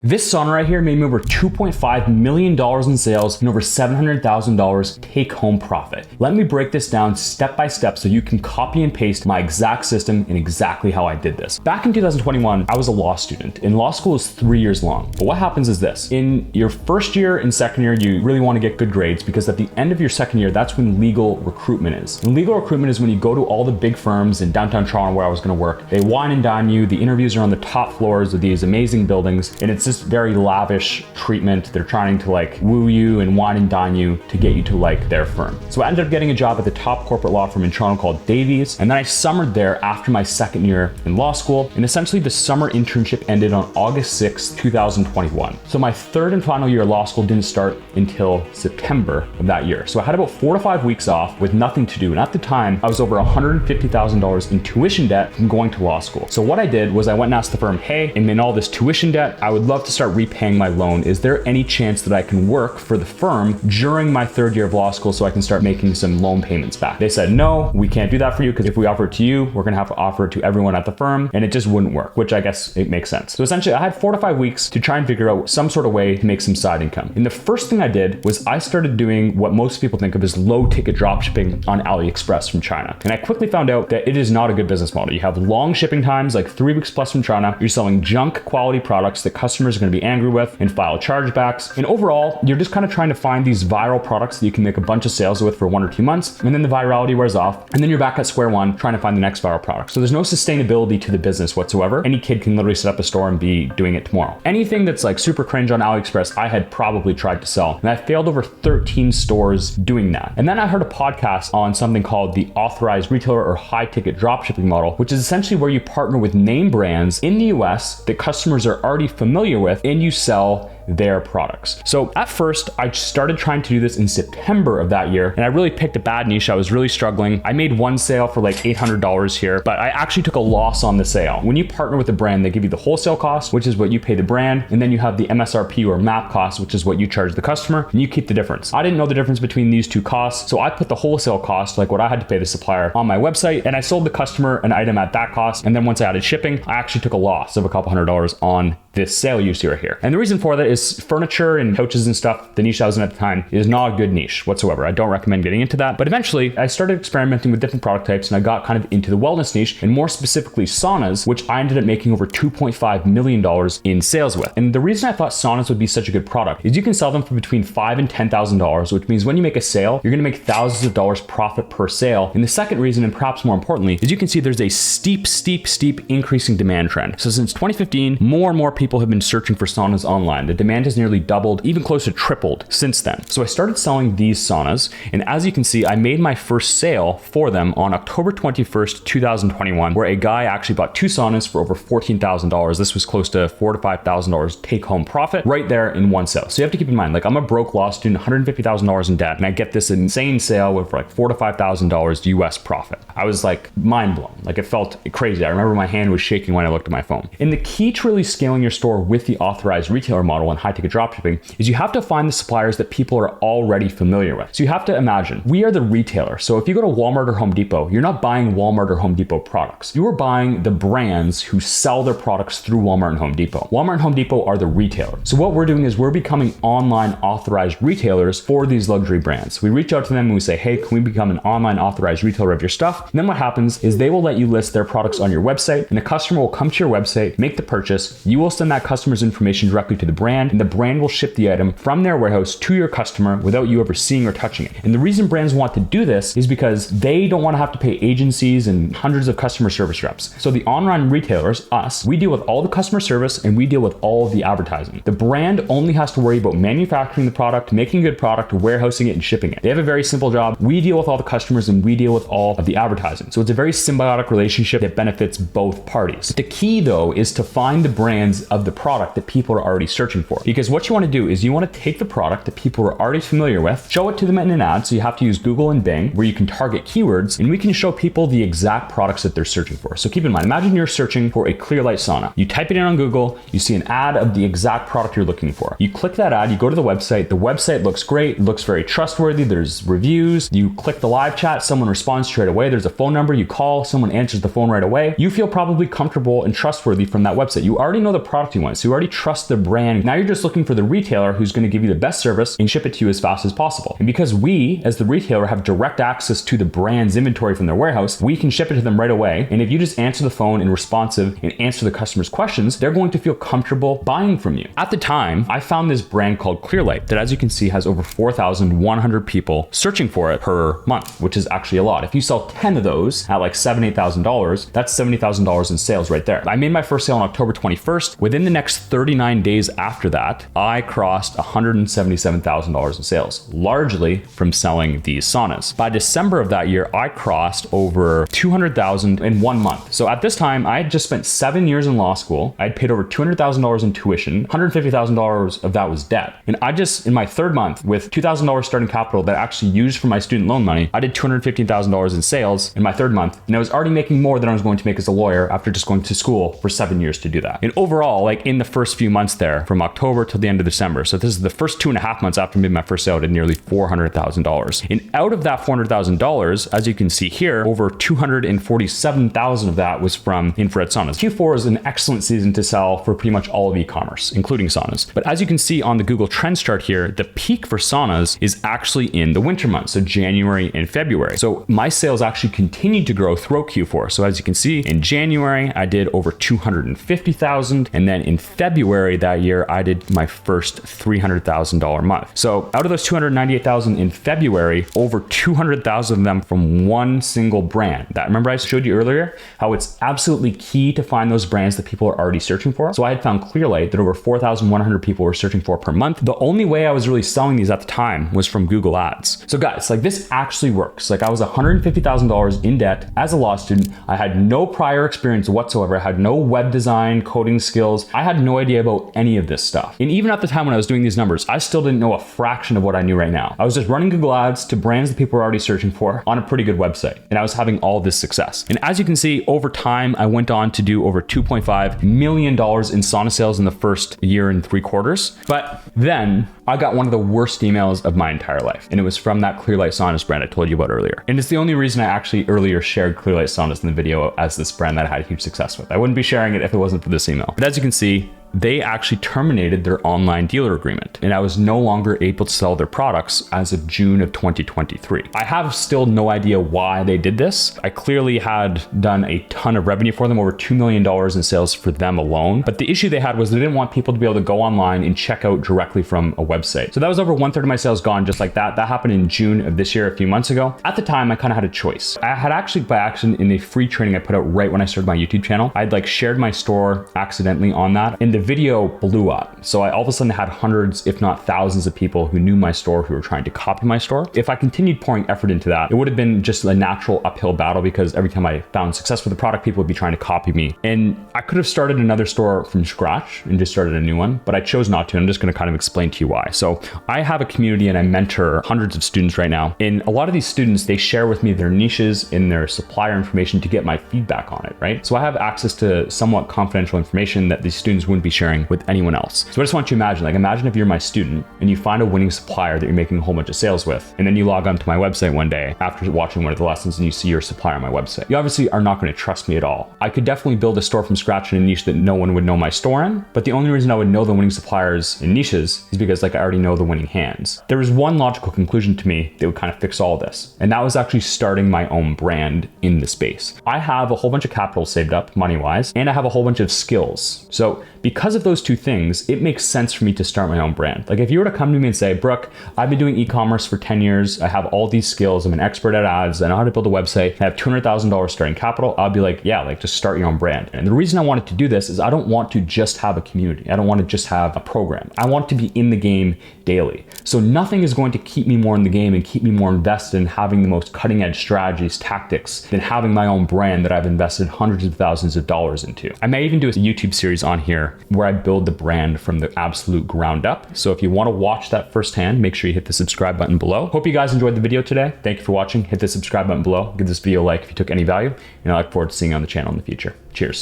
This sauna right here made me over $2.5 million in sales and over $700,000 take-home profit. Let me break this down step by step so you can copy and paste my exact system and exactly how I did this. Back in 2021, I was a law student, and law school is 3 years long. But what happens is this. In your first year and second year, you really want to get good grades because at the end of your second year, that's when legal recruitment is. And legal recruitment is when you go to all the big firms in downtown Toronto where I was going to work. They wine and dine you. The interviews are on the top floors of these amazing buildings, and it's just very lavish treatment. They're trying to like woo you and wine and dine you to get you to like their firm. So I ended up getting a job at the top corporate law firm in Toronto called Davies. And then I summered there after my second year in law school. And essentially the summer internship ended on August 6th, 2021. So my third and final year of law school didn't start until September of that year. So I had about 4 to 5 weeks off with nothing to do. And at the time I was over $150,000 in tuition debt from going to law school. So what I did was I went and asked the firm, hey, I'm in all this tuition debt. I would love to start repaying my loan. Is there any chance that I can work for the firm during my third year of law school so I can start making some loan payments back? They said, no, we can't do that for you because if we offer it to you, we're gonna have to offer it to everyone at the firm and it just wouldn't work, which I guess it makes sense. So essentially I had 4 to 5 weeks to try and figure out some sort of way to make some side income. And the first thing I did was I started doing what most people think of as low ticket dropshipping on AliExpress from China. And I quickly found out that it is not a good business model. You have long shipping times, like 3 weeks plus from China. You're selling junk quality products that customers are gonna be angry with and file chargebacks. And overall, you're just kind of trying to find these viral products that you can make a bunch of sales with for 1 or 2 months. And then the virality wears off. And then you're back at square one trying to find the next viral product. So there's no sustainability to the business whatsoever. Any kid can literally set up a store and be doing it tomorrow. Anything that's like super cringe on AliExpress, I had probably tried to sell. And I failed over 13 stores doing that. And then I heard a podcast on something called the authorized retailer or high ticket dropshipping model, which is essentially where you partner with name brands in the US that customers are already familiar with and you sell their products. So at first, I started trying to do this in September of that year, and I really picked a bad niche. I was really struggling. I made one sale for like $800 here, but I actually took a loss on the sale. When you partner with a brand, they give you the wholesale cost, which is what you pay the brand, and then you have the MSRP or MAP cost, which is what you charge the customer, and you keep the difference. I didn't know the difference between these two costs, so I put the wholesale cost, like what I had to pay the supplier, on my website, and I sold the customer an item at that cost, and then once I added shipping, I actually took a loss of a couple $100 on this sale you see right here. And the reason for that is furniture and couches and stuff, the niche I was in at the time, is not a good niche whatsoever. I don't recommend getting into that. But eventually I started experimenting with different product types and I got kind of into the wellness niche and more specifically saunas, which I ended up making over $2.5 million in sales with. And the reason I thought saunas would be such a good product is you can sell them for between $5,000 and $10,000, which means when you make a sale, you're gonna make thousands of dollars profit per sale. And the second reason, and perhaps more importantly, is you can see there's a steep increasing demand trend. So since 2015, more and more people have been searching for saunas online. The demand has nearly doubled, even close to tripled since then. So I started selling these saunas, and as you can see, I made my first sale for them on October 21st, 2021, where a guy actually bought 2 saunas for over $14,000. This was close to $4,000 to $5,000 take home profit right there in one sale. So you have to keep in mind, like I'm a broke law student, $150,000 in debt, and I get this insane sale with like $4,000 to $5,000 US profit. I was like mind blown. Like it felt crazy. I remember my hand was shaking when I looked at my phone. And the key to really scaling your store with the authorized retailer model and high ticket dropshipping is you have to find the suppliers that people are already familiar with. So you have to imagine, we are the retailer. So if you go to Walmart or Home Depot, you're not buying Walmart or Home Depot products. You are buying the brands who sell their products through Walmart and Home Depot. Walmart and Home Depot are the retailer. So what we're doing is we're becoming online authorized retailers for these luxury brands. We reach out to them and we say, hey, can we become an online authorized retailer of your stuff? And then what happens is they will let you list their products on your website, and the customer will come to your website, make the purchase. You will send that customer's information directly to the brand, and the brand will ship the item from their warehouse to your customer without you ever seeing or touching it. And the reason brands want to do this is because they don't want to have to pay agencies and hundreds of customer service reps. So the online retailers, us, we deal with all the customer service and we deal with all of the advertising. The brand only has to worry about manufacturing the product, making a good product, warehousing it, and shipping it. They have a very simple job. We deal with all the customers and we deal with all of the advertising. So it's a very symbiotic relationship that benefits both parties. The key though is to find the brands of the product that people are already searching for. Because what you want to do is you want to take the product that people are already familiar with, show it to them in an ad. So you have to use Google and Bing where you can target keywords and we can show people the exact products that they're searching for. So keep in mind, imagine you're searching for a clear light sauna. You type it in on Google, you see an ad of the exact product you're looking for. You click that ad, you go to the website looks great, it looks very trustworthy, there's reviews, you click the live chat, someone responds straight away, there's a phone number, you call, someone answers the phone right away. You feel probably comfortable and trustworthy from that website. You already know the product product you want. So you already trust the brand. Now you're just looking for the retailer who's going to give you the best service and ship it to you as fast as possible. And because we, as the retailer, have direct access to the brand's inventory from their warehouse, we can ship it to them right away. And if you just answer the phone and responsive and answer the customer's questions, they're going to feel comfortable buying from you. At the time, I found this brand called Clearlight that, as you can see, has over 4,100 people searching for it per month, which is actually a lot. If you sell 10 of those at like $7,000, $8,000, that's $70,000 in sales right there. I made my first sale on October 21st. Within the next 39 days after that, I crossed $177,000 in sales, largely from selling these saunas. By December of that year, I crossed over $200,000 in 1 month. So at this time, I had just spent 7 years in law school. I had paid over $200,000 in tuition. $150,000 of that was debt. And I just, in my 3rd month, with $2,000 starting capital that I actually used for my student loan money, I did $215,000 in sales in my 3rd month. And I was already making more than I was going to make as a lawyer after just going to school for 7 years to do that. And overall, like in the first few months there, from October till the end of December, so this is the first 2.5 months after I made my first sale, I did nearly $400,000. And out of that $400,000, as you can see here, over $247,000 of that was from infrared saunas. Q4 is an excellent season to sell for pretty much all of e-commerce, including saunas. But as you can see on the Google Trends chart here, the peak for saunas is actually in the winter months, so January and February. So my sales actually continued to grow throughout Q4. So as you can see, in January, I did over $250,000. And then in February that year, I did my first $300,000 month. So out of those $298,000 in February, over $200,000 of them from one single brand. That, remember I showed you earlier how it's absolutely key to find those brands that people are already searching for. So I had found Clearlight that over 4,100 people were searching for per month. The only way I was really selling these at the time was from Google Ads. So guys, like this actually works. Like I was $150,000 in debt as a law student. I had no prior experience whatsoever. I had no web design, coding skills. I had no idea about any of this stuff. And even at the time when I was doing these numbers, I still didn't know a fraction of what I knew right now. I was just running Google Ads to brands that people were already searching for on a pretty good website. And I was having all this success. And as you can see, over time, I went on to do over $2.5 million in sauna sales in the first year and 3 quarters. But then I got one of the worst emails of my entire life. And it was from that Clearlight Saunas brand I told you about earlier. And it's the only reason I actually earlier shared Clearlight Saunas in the video as this brand that I had huge success with. I wouldn't be sharing it if it wasn't for this email. But as you can see, they actually terminated their online dealer agreement, and I was no longer able to sell their products as of June of 2023. I have still no idea why they did this. I clearly had done a ton of revenue for them, over $2 million in sales for them alone. But the issue they had was they didn't want people to be able to go online and check out directly from a website. So that was over 1/3 of my sales gone just like that. That happened in June of this year, a few months ago. At the time, I kind of had a choice. I had actually, by accident, in a free training I put out right when I started my YouTube channel, I'd like shared my store accidentally on that, and the video blew up. So I all of a sudden had hundreds, if not thousands of people who knew my store who were trying to copy my store. If I continued pouring effort into that, it would have been just a natural uphill battle because every time I found success with the product, people would be trying to copy me. And I could have started another store from scratch and just started a new one, but I chose not to. I'm just going to kind of explain to you why. So I have a community and I mentor hundreds of students right now. And a lot of these students, they share with me their niches and their supplier information to get my feedback on it, right? So I have access to somewhat confidential information that these students wouldn't be sharing with anyone else. So I just want you to imagine if you're my student and you find a winning supplier that you're making a whole bunch of sales with, and then you log onto my website one day after watching one of the lessons and you see your supplier on my website. You obviously are not going to trust me at all. I could definitely build a store from scratch in a niche that no one would know my store in, but the only reason I would know the winning suppliers in niches is because like I already know the winning hands. There was one logical conclusion to me that would kind of fix all this, and that was actually starting my own brand in the space. I have a whole bunch of capital saved up money-wise, and I have a whole bunch of skills. So because of those two things, it makes sense for me to start my own brand. Like if you were to come to me and say, Brooke, I've been doing e-commerce for 10 years. I have all these skills. I'm an expert at ads. I know how to build a website. I have $200,000 starting capital. I'll be like, yeah, like just start your own brand. And the reason I wanted to do this is I don't want to just have a community. I don't want to just have a program. I want to be in the game daily. So nothing is going to keep me more in the game and keep me more invested in having the most cutting edge strategies, tactics, than having my own brand that I've invested hundreds of thousands of dollars into. I may even do a YouTube series on here where I build the brand from the absolute ground up. So if you want to watch that firsthand, make sure you hit the subscribe button below. Hope you guys enjoyed the video today. Thank you for watching. Hit the subscribe button below. Give this video a like if you took any value, and I look forward to seeing you on the channel in the future. Cheers.